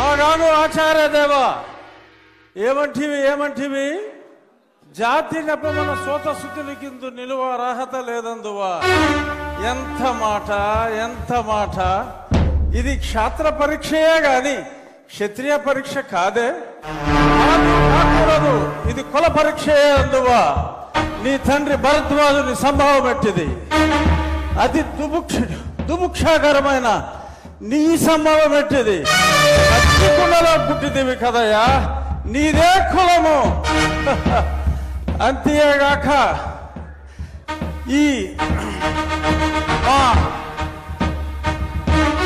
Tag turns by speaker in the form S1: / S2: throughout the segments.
S1: ఆగాగు ఆచార్య దేవా ఏమంటివి జాతి నెపమన సోత శుద్ధులకిందు నిలువ అర్హత లేదందువా ఎంత మాట ఇది క్షాత్ర పరీక్షయే గాని క్షత్రియ పరీక్ష కాదే కాకూడదు ఇది కుల పరీక్షయే అందువా నీ తండ్రి భరద్వాజుని సంభవం ఎట్టిది అతి దుముక్షాకరమైన నీ సంభవం ఎట్టిది అగ్నికుండలో పుట్టిదివి కదయ్యా నీదే కులము అంతేగాక ఈ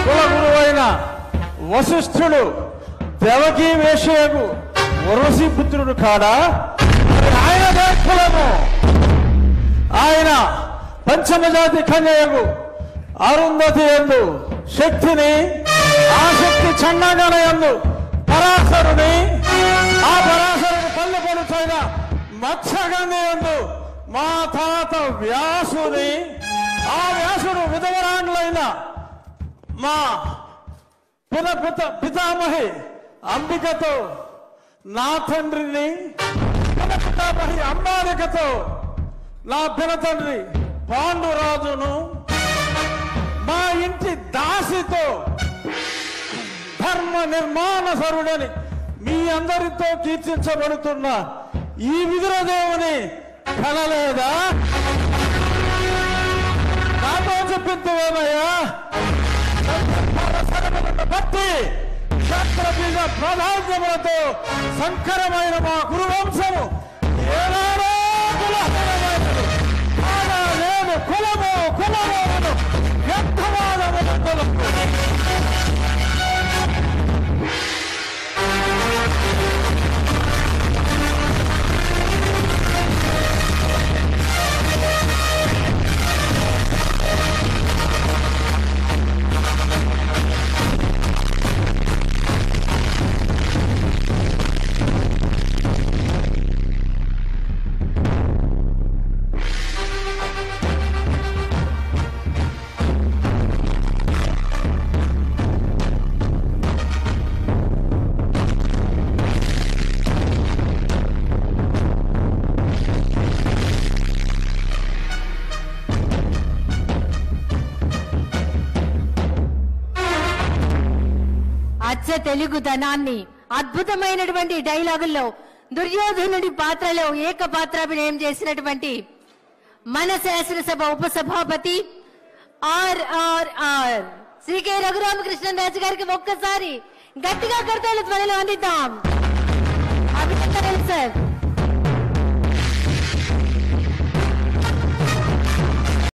S1: కుల గురువైన వశిష్ఠుడు దేవకీ వేషయకు ఉర్వశీ పుత్రుడు కాడా ఆయనదే కులము ఆయన పంచమజాతి కన్యయకు అరుంధతి యందు శక్తిని ఆ శక్తి చండాగణ యందు పరాశరుని ఆ పరాశరుని పల్లె పడుచైన మత్స్యగంధి యందు మా తాత వ్యాసుని ఆ వ్యాసుడు విధవరాండ్లైన మా పితామహి అంబికతో నా తండ్రిని పితామహి అంబాలికతో నా పినతండ్రి పాండురాజును మా ఇంటి దాసితో ధర్మ నిర్మాణ సరుడని మీ అందరితో కీర్తించబడుతున్న ఈ విదురదేవుని కనలేదా నాతో చెప్పిందేమయ్యా బట్టి క్షత్రబీజ ప్రాధాన్యములతో సంకరమైన మా గురువంశము ఏనాడో కులహీనమైనది కాగా నేను కులము వ్యర్థవాదములు
S2: తెలుగుదనాన్ని అద్భుతమైనటువంటి డైలాగుల్లో దుర్యోధనుడి పాత్రలో ఏకపాత్రాభినయం చేసినటువంటి మన శాసనసభ ఉపసభాపతి ఆర్ఆర్ఆర్ శ్రీ కె రఘురామకృష్ణరాజు గారికి ఒక్కసారి గట్టిగా కర్తవ్య ధ్వనిలో అందిద్దాం. అభినందనలు సార్.